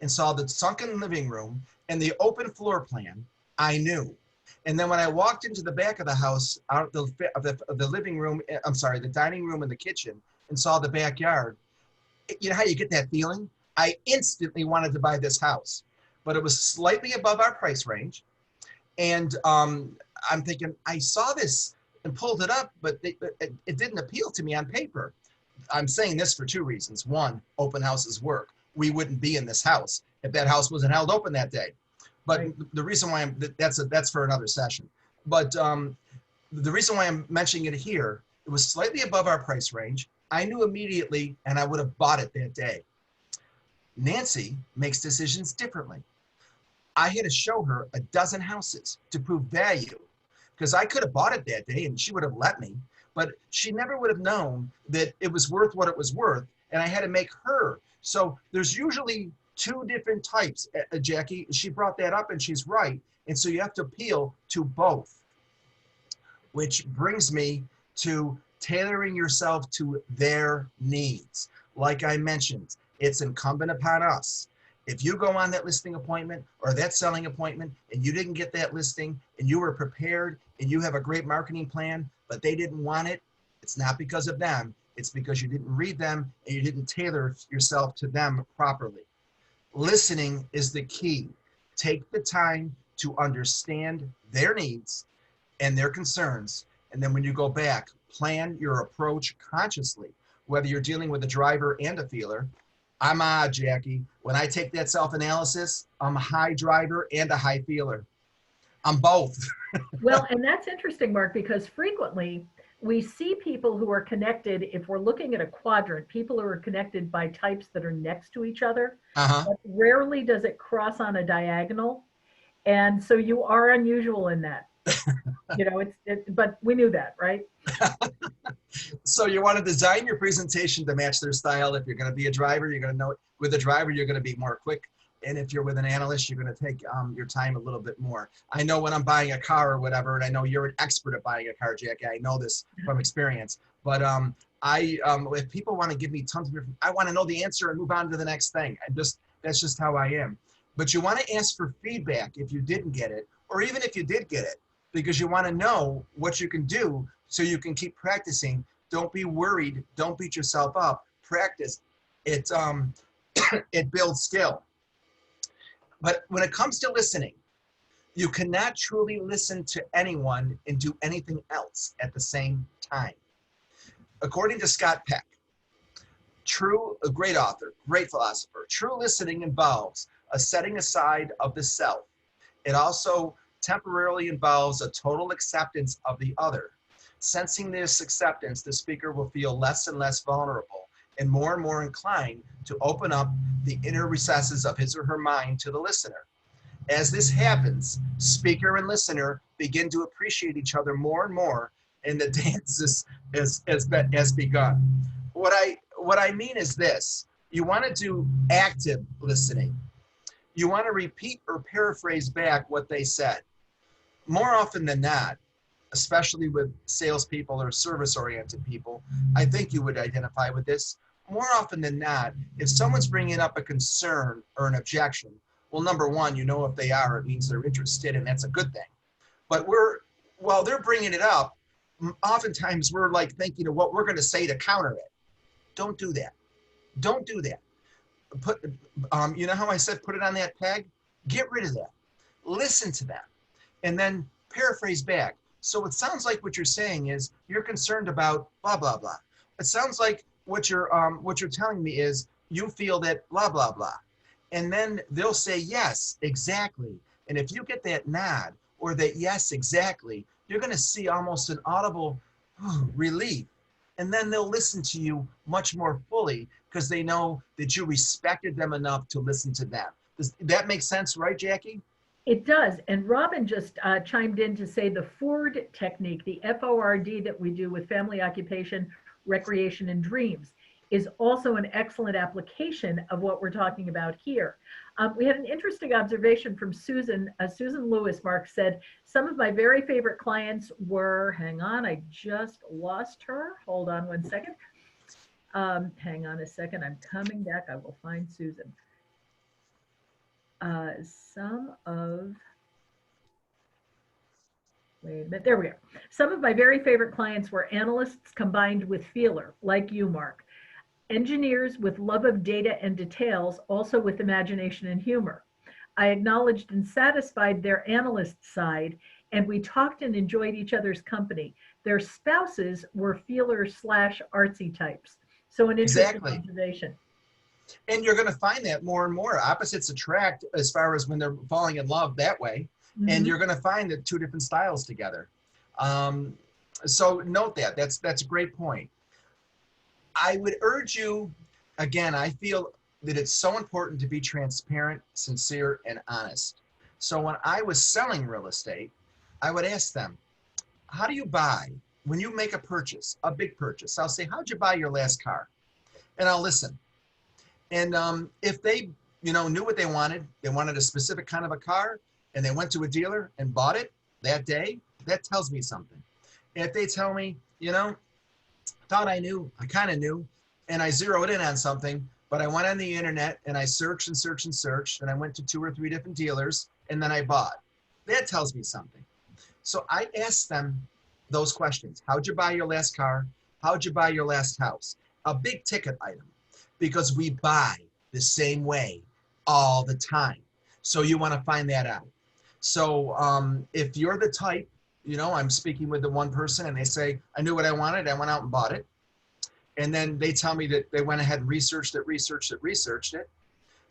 and saw the sunken living room and the open floor plan, I knew. And then when I walked into the back of the house, out of the living room, the dining room and the kitchen, and saw the backyard, you know how you get that feeling? I instantly wanted to buy this house, but it was slightly above our price range. And I'm thinking, I saw this and pulled it up, but it didn't appeal to me on paper. I'm saying this for two reasons. One, open houses work. We wouldn't be in this house if that house wasn't held open that day. But right. The reason why that's for another session. But the reason why I'm mentioning it here, it was slightly above our price range. I knew immediately, and I would have bought it that day. Nancy makes decisions differently. I had to show her a dozen houses to prove value, because I could have bought it that day and she would have let me, but she never would have known that it was worth what it was worth, and I had to make her. So there's usually two different types, Jackie. She brought that up and she's right. And so you have to appeal to both, which brings me to tailoring yourself to their needs. Like I mentioned, it's incumbent upon us. If you go on that listing appointment or that selling appointment and you didn't get that listing and you were prepared and you have a great marketing plan, but they didn't want it, it's not because of them. It's because you didn't read them and you didn't tailor yourself to them properly. Listening is the key. Take the time to understand their needs and their concerns. And then when you go back, plan your approach consciously, whether you're dealing with a driver and a feeler. I'm Jackie. When I take that self-analysis, I'm a high driver and a high feeler. I'm both. Well, and that's interesting, Mark, because frequently we see people who are connected, if we're looking at a quadrant, people who are connected by types that are next to each other. But rarely does it cross on a diagonal. And so you are unusual in that. You know, but we knew that, right? So you want to design your presentation to match their style. If you're going to be a driver, you're going to know it. With a driver, you're going to be more quick. And if you're with an analyst, you're going to take your time a little bit more. I know when I'm buying a car or whatever, and I know you're an expert at buying a car, Jackie. I know this from experience. But If people want to give me tons of information, I want to know the answer and move on to the next thing. That's just how I am. But you want to ask for feedback if you didn't get it, or even if you did get it, because you want to know what you can do so you can keep practicing. Don't be worried. Don't beat yourself up. Practice. It it builds skill. But when it comes to listening, you cannot truly listen to anyone and do anything else at the same time. According to Scott Peck, a great author, great philosopher, true listening involves a setting aside of the self. It also temporarily involves a total acceptance of the other. Sensing this acceptance, the speaker will feel less and less vulnerable and more inclined to open up the inner recesses of his or her mind to the listener. As this happens, speaker and listener begin to appreciate each other more and more, and the dance has begun. What I mean is this: you want to do active listening. You want to repeat or paraphrase back what they said. More often than not, especially with salespeople or service-oriented people, I think you would identify with this. More often than not, if someone's bringing up a concern or an objection, well, number one, you know if they are, it means they're interested, and that's a good thing. But while they're bringing it up, oftentimes we're like thinking of what we're going to say to counter it. Don't do that. Don't do that. You know how I said put it on that peg? Get rid of that. Listen to them, and then paraphrase back. So it sounds like what you're saying is you're concerned about blah blah blah. It sounds like what you're telling me is you feel that blah blah blah, and then they'll say yes exactly. And if you get that nod or that yes exactly, you're going to see almost an audible relief, and then they'll listen to you much more fully because they know that you respected them enough to listen to them. Does that make sense, right, Jackie? It does. And Robin just chimed in to say the Ford technique, the FORD that we do with family, occupation, recreation, and dreams is also an excellent application of what we're talking about here. We had an interesting observation from Susan. Susan Lewis, Mark said, some of my very favorite clients were, hang on, I just lost her. Hold on one second. Hang on a second, I'm coming back. I will find Susan. Wait a minute, there we are. Some of my very favorite clients were analysts combined with feeler, like you, Mark. Engineers with love of data and details, also with imagination and humor. I acknowledged and satisfied their analyst side, and we talked and enjoyed each other's company. Their spouses were feeler/artsy types. So an interesting observation. And you're going to find that more and more. Opposites attract as far as when they're falling in love that way. Mm-hmm. And you're going to find the two different styles together. So note that. That's a great point. I would urge you, again, I feel that it's so important to be transparent, sincere, and honest. So when I was selling real estate, I would ask them, how do you buy? When you make a purchase, a big purchase, I'll say, how'd you buy your last car? And I'll listen. And if they, knew what they wanted a specific kind of a car, and they went to a dealer and bought it that day, that tells me something. If they tell me, thought I knew, I kind of knew, and I zeroed in on something, but I went on the internet and I searched and searched and searched, and I went to 2 or 3 different dealers, and then I bought. That tells me something. So I asked them those questions. How'd you buy your last car? How'd you buy your last house? A big ticket item, because we buy the same way all the time. So you want to find that out. So if you're the type, I'm speaking with the one person and they say, I knew what I wanted, I went out and bought it. And then they tell me that they went ahead and researched it.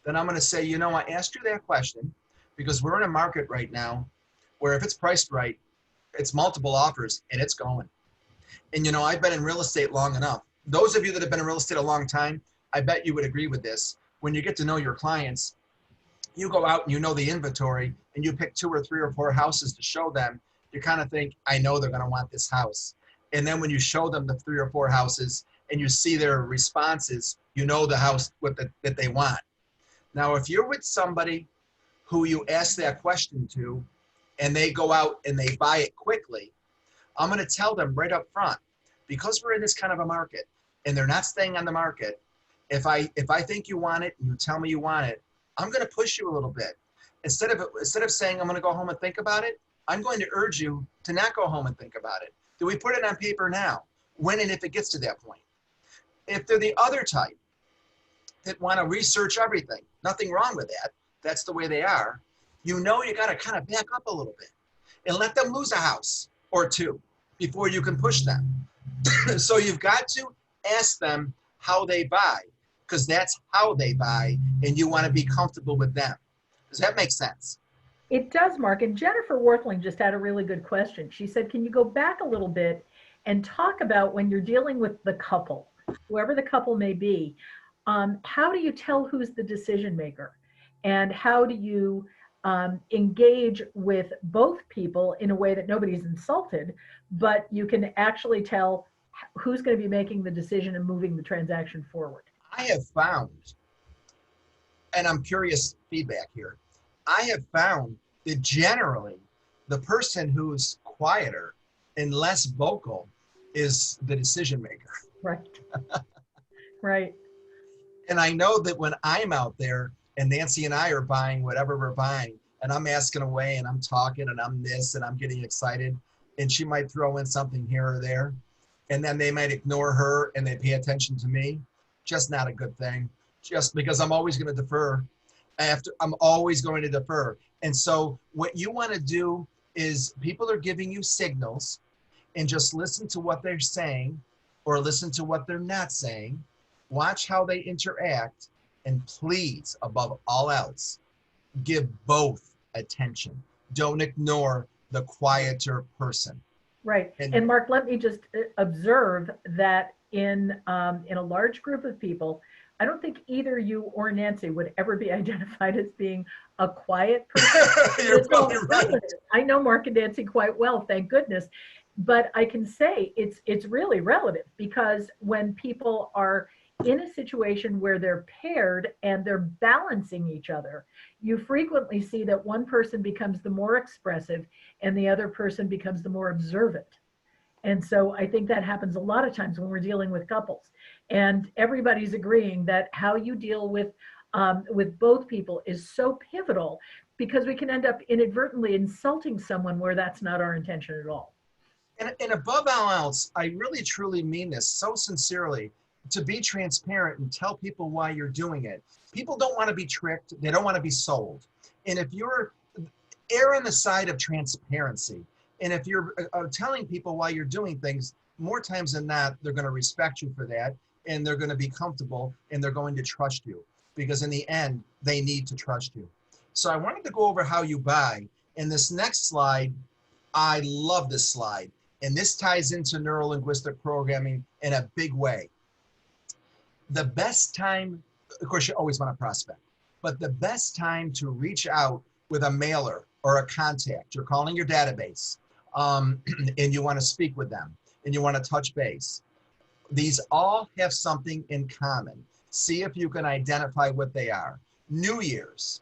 Then I'm going to say, I asked you that question because we're in a market right now where if it's priced right, it's multiple offers and it's going. And, I've been in real estate long enough. Those of you that have been in real estate a long time, I bet you would agree with this. When you get to know your clients, you go out and you know the inventory and you pick 2 or 3 or 4 houses to show them. You kind of think, I know they're going to want this house. And then when you show them the 3 or 4 houses and you see their responses, you know the house that they want. Now, if you're with somebody who you ask that question to and they go out and they buy it quickly, I'm going to tell them right up front, because we're in this kind of a market, and they're not staying on the market, if I think you want it and you tell me you want it, I'm going to push you a little bit. Instead of saying I'm going to go home and think about it, I'm going to urge you to not go home and think about it. Do we put it on paper now? When and if it gets to that point. If they're the other type that want to research everything, nothing wrong with that. That's the way they are. You know, you got to kind of back up a little bit and let them lose a house or two before you can push them. So you've got to ask them how they buy, because that's how they buy, and you want to be comfortable with them. Does that make sense? It does, Mark. And Jennifer Worthling just had a really good question. She said, can you go back a little bit and talk about when you're dealing with the couple, whoever the couple may be, how do you tell who's the decision maker? And how do you engage with both people in a way that nobody's insulted, but you can actually tell who's going to be making the decision and moving the transaction forward? I have found, and I'm curious feedback here, I have found that generally the person who's quieter and less vocal is the decision maker. Right. Right. And I know that when I'm out there and Nancy and I are buying whatever we're buying, and I'm asking away and I'm talking and I'm this and I'm getting excited, and she might throw in something here or there, and then they might ignore her and they pay attention to me. Just not a good thing. Just because I'm always going to defer. I'm always going to defer. And so what you want to do is, people are giving you signals, and just listen to what they're saying or listen to what they're not saying. Watch how they interact, and please, above all else, give both attention. Don't ignore the quieter person. Right. And Mark, let me just observe that in a large group of people, I don't think either you or Nancy would ever be identified as being a quiet person. You're probably right. I know Mark and Nancy quite well, thank goodness. But I can say it's really relative, because when people are in a situation where they're paired and they're balancing each other, you frequently see that one person becomes the more expressive and the other person becomes the more observant. And so I think that happens a lot of times when we're dealing with couples. And everybody's agreeing that how you deal with both people is so pivotal, because we can end up inadvertently insulting someone where that's not our intention at all. And above all else, I really truly mean this so sincerely, to be transparent and tell people why you're doing it. People don't want to be tricked. They don't want to be sold. And if you're err on the side of transparency, and if you're telling people why you're doing things, more times than not, they're going to respect you for that, and they're going to be comfortable, and they're going to trust you, because in the end, they need to trust you. So I wanted to go over how you buy. In this next slide, I love this slide, and this ties into neuro-linguistic programming in a big way. The best time, of course, you always want to prospect, but the best time to reach out with a mailer or a contact, you're calling your database, and you want to speak with them, and you want to touch base. These all have something in common. See if you can identify what they are. New Year's,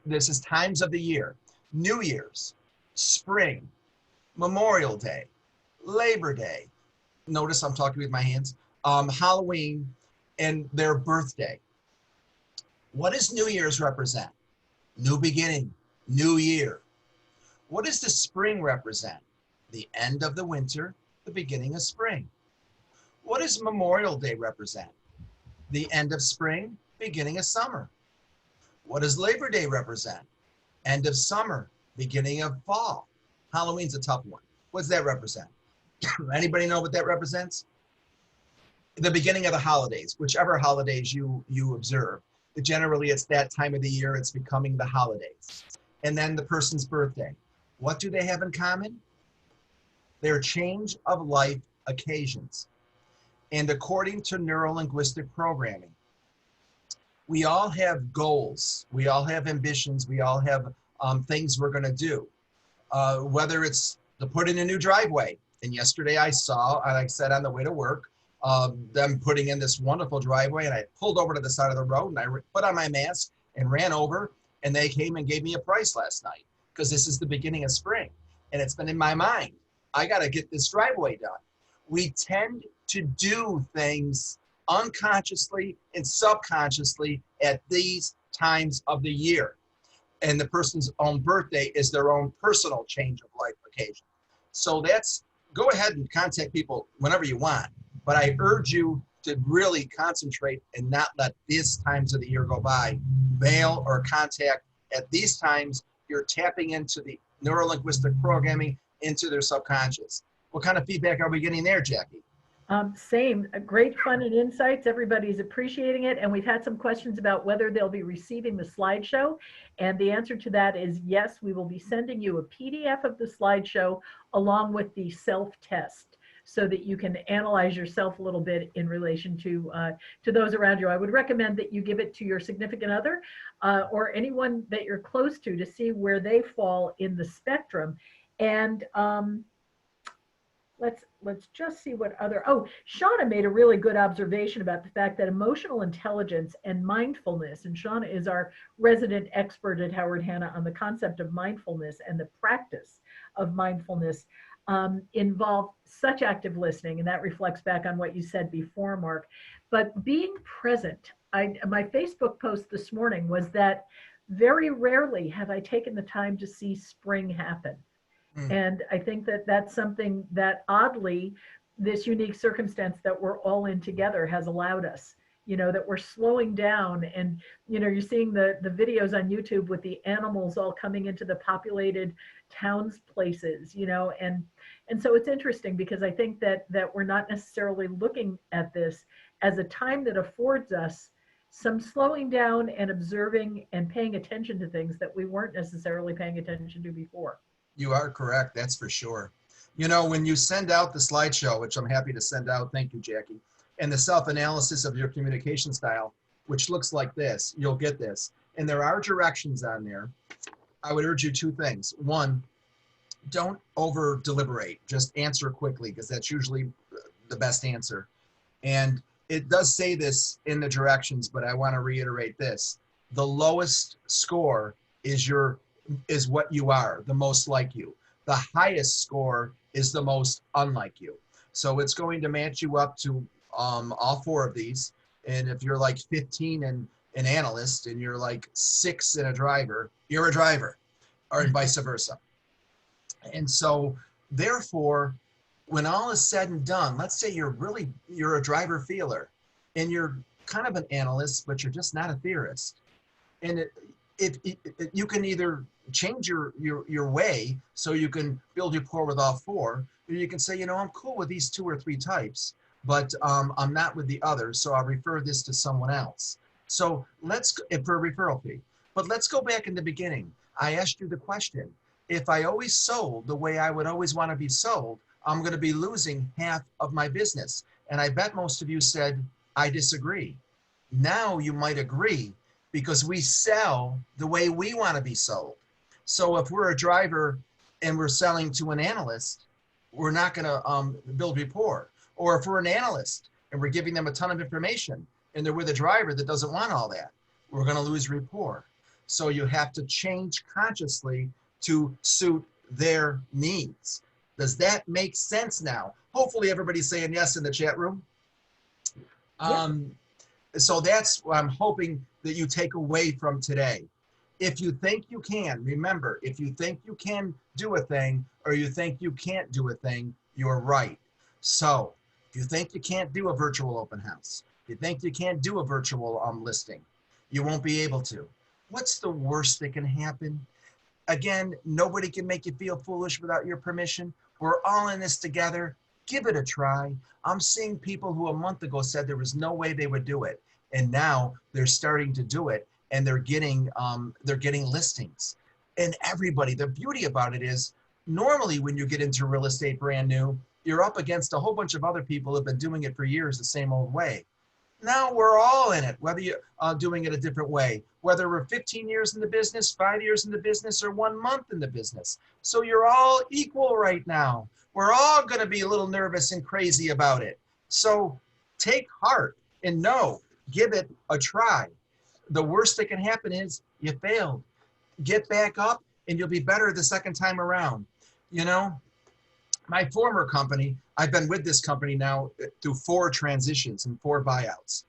this is times of the year. New Year's, spring, Memorial Day, Labor Day. Notice I'm talking with my hands. Halloween, and their birthday. What does New Year's represent? New beginning, new year. What does the spring represent? The end of the winter, the beginning of spring. What does Memorial Day represent? The end of spring, beginning of summer. What does Labor Day represent? End of summer, beginning of fall. Halloween's a tough one. What does that represent? Anybody know what that represents? The beginning of the holidays, whichever holidays you observe. Generally, it's that time of the year, it's becoming the holidays. And then the person's birthday. What do they have in common? Their change of life occasions. And according to neuro-linguistic programming, we all have goals, we all have ambitions, we all have things we're gonna do. Whether it's to put in a new driveway. And yesterday I saw, like I said, on the way to work, them putting in this wonderful driveway, and I pulled over to the side of the road and I put on my mask and ran over, and they came and gave me a price last night, because this is the beginning of spring and it's been in my mind, I got to get this driveway done. We tend to do things unconsciously and subconsciously at these times of the year. And the person's own birthday is their own personal change of life occasion. So that's, go ahead and contact people whenever you want, but I urge you to really concentrate and not let these times of the year go by. Mail or contact at these times, you're tapping into the neurolinguistic programming into their subconscious. What kind of feedback are we getting there, Jackie? Same, great fun and insights. Everybody's appreciating it. And we've had some questions about whether they'll be receiving the slideshow. And the answer to that is yes, we will be sending you a PDF of the slideshow along with the self-test so that you can analyze yourself a little bit in relation to those around you. I would recommend that you give it to your significant other or anyone that you're close to see where they fall in the spectrum. And let's just see what other, Shauna made a really good observation about the fact that emotional intelligence and mindfulness, and Shauna is our resident expert at Howard Hanna on the concept of mindfulness and the practice of mindfulness, involve such active listening, and that reflects back on what you said before, Mark. But being present, my Facebook post this morning was that very rarely have I taken the time to see spring happen. And I think that that's something that oddly, this unique circumstance that we're all in together has allowed us, that we're slowing down. And, you're seeing the videos on YouTube with the animals all coming into the populated towns places, and so it's interesting because I think that we're not necessarily looking at this as a time that affords us some slowing down and observing and paying attention to things that we weren't necessarily paying attention to before. You are correct, that's for sure. When you send out the slideshow, which I'm happy to send out, thank you, Jackie, and the self-analysis of your communication style, which looks like this, you'll get this. And there are directions on there. I would urge you two things. One, don't over deliberate, just answer quickly because that's usually the best answer. And it does say this in the directions, but I want to reiterate this. The lowest score is what you are, the most like you. The highest score is the most unlike you. So it's going to match you up to all four of these. And if you're like 15 and an analyst and you're like 6 and a driver, you're a driver, or vice versa. And so therefore, when all is said and done, let's say you're a driver feeler and you're kind of an analyst, but you're just not a theorist. And you can either change your way so you can build rapport with all four, or you can say, I'm cool with these 2 or 3 types, but I'm not with the others, so I'll refer this to someone else. So for a referral fee. But let's go back in the beginning. I asked you the question, if I always sold the way I would always want to be sold, I'm going to be losing half of my business. And I bet most of you said, I disagree. Now you might agree because we sell the way we want to be sold. So if we're a driver and we're selling to an analyst, we're not going to build rapport. Or if we're an analyst and we're giving them a ton of information and they're with a driver that doesn't want all that, we're going to lose rapport. So you have to change consciously to suit their needs. Does that make sense now? Hopefully everybody's saying yes in the chat room. Yeah. So that's what I'm hoping that you take away from today. If you think you can, remember, if you think you can do a thing or you think you can't do a thing, you're right. So if you think you can't do a virtual open house, if you think you can't do a virtual listing, you won't be able to. What's the worst that can happen? Again, nobody can make you feel foolish without your permission. We're all in this together. Give it a try. I'm seeing people who a month ago said there was no way they would do it. And now they're starting to do it and they're getting listings. And everybody, the beauty about it is normally when you get into real estate brand new, you're up against a whole bunch of other people who have been doing it for years the same old way. Now we're all in it, whether you're doing it a different way, whether we're 15 years in the business, 5 years in the business, or 1 month in the business. So you're all equal right now. We're all going to be a little nervous and crazy about it. So take heart and give it a try. The worst that can happen is you failed. Get back up and you'll be better the second time around. My former company, I've been with this company now through 4 transitions and 4 buyouts.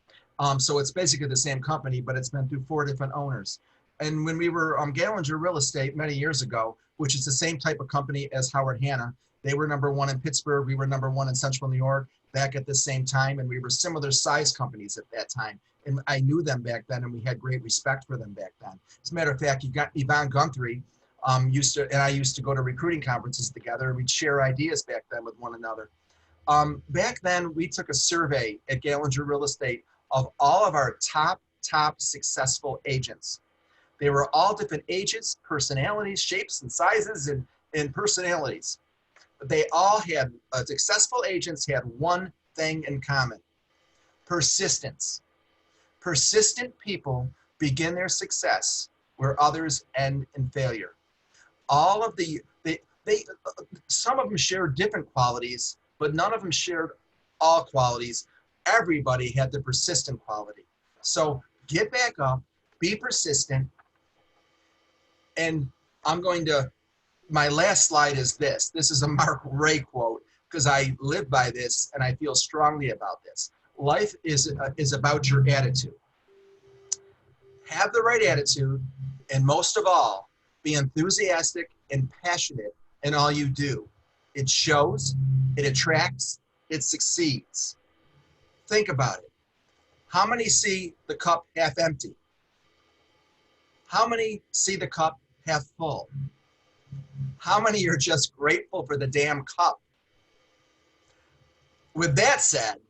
So it's basically the same company, but it's been through 4 different owners. And when we were Gallinger Real Estate many years ago, which is the same type of company as Howard Hanna, they were #1 in Pittsburgh. We were #1 in Central New York back at the same time. And we were similar size companies at that time. And I knew them back then, and we had great respect for them back then. As a matter of fact, you got Yvonne Guthrie, I used to go to recruiting conferences together, and we'd share ideas back then with one another. Back then, we took a survey at Gallinger Real Estate of all of our top successful agents. They were all different ages, personalities, shapes and sizes, and personalities. They all had, successful agents had one thing in common: persistence. Persistent people begin their success where others end in failure. All of some of them shared different qualities, but none of them shared all qualities. Everybody had the persistent quality. So get back up, be persistent. And my last slide is this. This is a Mark Ray quote, because I live by this and I feel strongly about this. Life is about your attitude. Have the right attitude, and most of all, be enthusiastic and passionate in all you do. It shows, it attracts, it succeeds. Think about it. How many see the cup half empty? How many see the cup half full? How many are just grateful for the damn cup? With that said,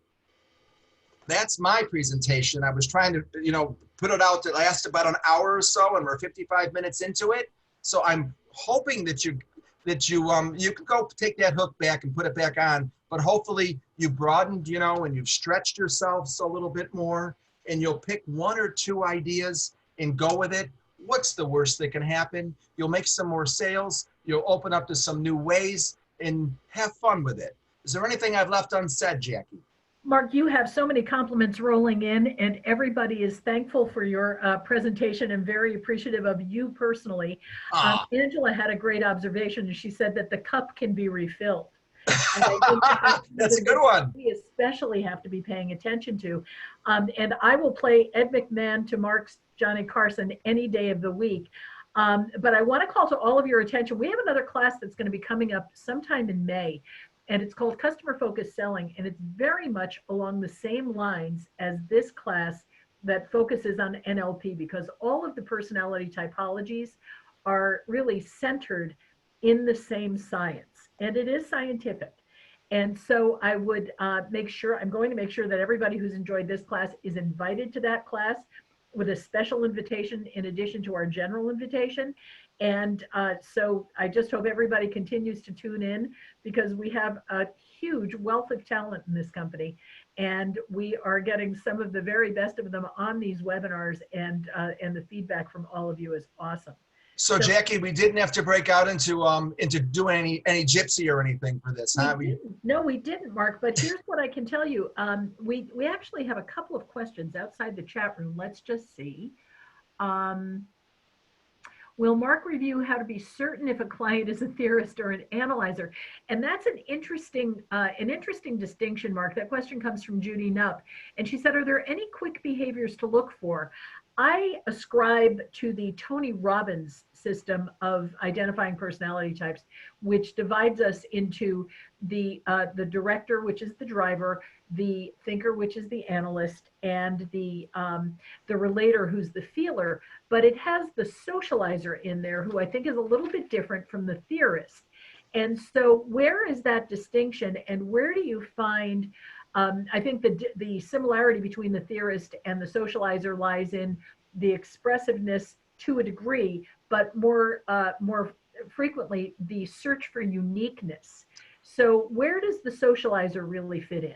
that's my presentation. I was trying to, put it out to last about an hour or so, and we're 55 minutes into it. So I'm hoping that you can go take that hook back and put it back on, but hopefully you broadened, and you've stretched yourselves a little bit more, and you'll pick 1 or 2 ideas and go with it. What's the worst that can happen? You'll make some more sales. You'll open up to some new ways and have fun with it. Is there anything I've left unsaid, Jackie? Mark, you have so many compliments rolling in, and everybody is thankful for your presentation and very appreciative of you personally. Angela had a great observation, and she said that the cup can be refilled. And I think that's a good one. We especially have to be paying attention to. And I will play Ed McMahon to Mark's Johnny Carson any day of the week. But I want to call to all of your attention. We have another class that's going to be coming up sometime in May. And it's called Customer Focused Selling. And it's very much along the same lines as this class that focuses on NLP, because all of the personality typologies are really centered in the same science. And it is scientific. And so I would I'm going to make sure that everybody who's enjoyed this class is invited to that class with a special invitation in addition to our general invitation. And so I just hope everybody continues to tune in, because we have a huge wealth of talent in this company, and we are getting some of the very best of them on these webinars, and the feedback from all of you is awesome. So Jackie, we didn't have to break out into doing any gypsy or anything for this, huh? No, we didn't, Mark. But here's what I can tell you. We actually have a couple of questions outside the chat room. Let's just see. Will Mark review how to be certain if a client is a theorist or an analyzer? And that's an interesting distinction, Mark. That question comes from Judy Knupp. And she said, are there any quick behaviors to look for? I ascribe to the Tony Robbins system of identifying personality types, which divides us into the director, which is the driver, the thinker, which is the analyst, and the relator, who's the feeler. But it has the socializer in there, who I think is a little bit different from the theorist. And so where is that distinction, and where do you find I think the similarity between the theorist and the socializer lies in the expressiveness to a degree, but more frequently the search for uniqueness. So where does the socializer really fit in?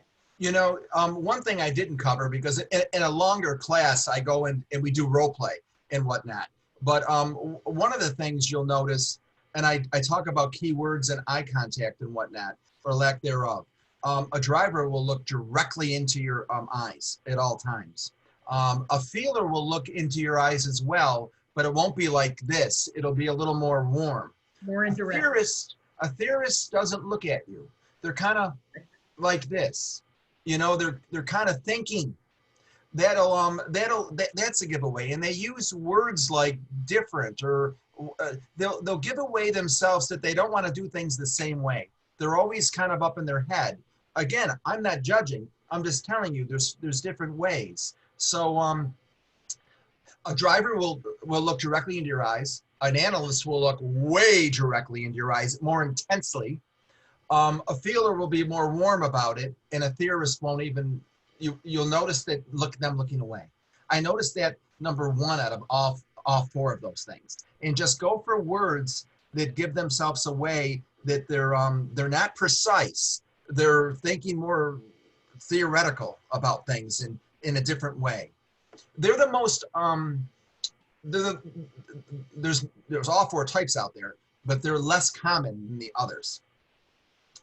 One thing I didn't cover, because in a longer class I go in and we do role play and whatnot. But one of the things you'll notice, and I talk about keywords and eye contact and whatnot, or lack thereof. A driver will look directly into your eyes at all times. A feeler will look into your eyes as well, but it won't be like this. It'll be a little more warm. More indirect. A theorist doesn't look at you. They're kind of like this. You know, they're kind of thinking. That's a giveaway. And they use words like different, or they'll give away themselves that they don't want to do things the same way. They're always kind of up in their head. Again, I'm not judging. I'm just telling you there's different ways. So a driver will look directly into your eyes. An analyst will look way directly into your eyes, more intensely. A feeler will be more warm about it, and a theorist won't even. You'll notice that them looking away. I noticed that number one out of all four of those things. And just go for words that give themselves away, that they're not precise. They're thinking more theoretical about things in a different way. They're the most there's all four types out there, but they're less common than the others.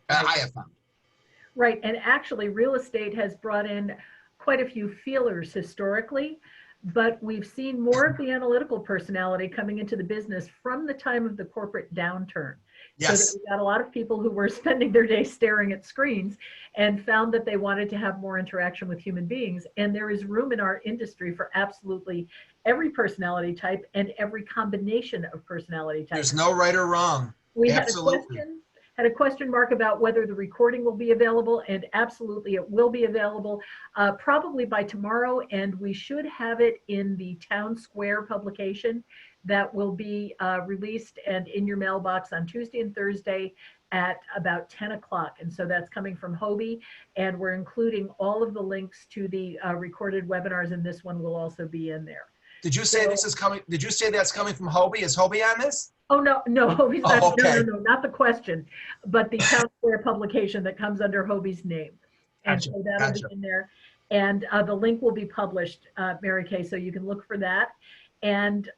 I have found. Right, and actually real estate has brought in quite a few feelers historically, but we've seen more of the analytical personality coming into the business from the time of the corporate downturn. Yes. So that we got a lot of people who were spending their day staring at screens and found that they wanted to have more interaction with human beings. And there is room in our industry for absolutely every personality type and every combination of personality types. There's no right or wrong. We Absolutely. had a question mark about whether the recording will be available, and absolutely it will be available probably by tomorrow, and we should have it in the Town Square publication that will be released and in your mailbox on Tuesday and Thursday at about 10 o'clock. And so that's coming from Hobie, and we're including all of the links to the recorded webinars, and this one will also be in there. Did you say this is coming? Did you say that's coming from Hobie? Is Hobie on this? Oh, no, Hobie's not, okay. no, not the question, but the Town Square publication that comes under Hobie's name. And Gotcha, so that'll be in there. And the link will be published, Mary Kay, so you can look for that. And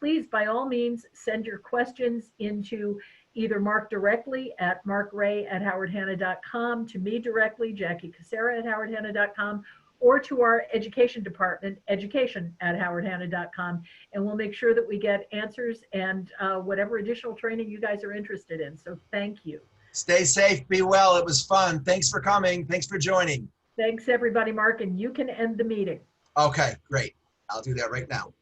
please, by all means, send your questions into either Mark directly at markray@howardhanna.com, to me directly, Jackie Casera @howardhanna.com, or to our education department, education@howardhanna.com, and we'll make sure that we get answers and whatever additional training you guys are interested in. So thank you. Stay safe, be well. It was fun. Thanks for coming. Thanks for joining. Thanks, everybody, Mark, and you can end the meeting. Okay, great. I'll do that right now.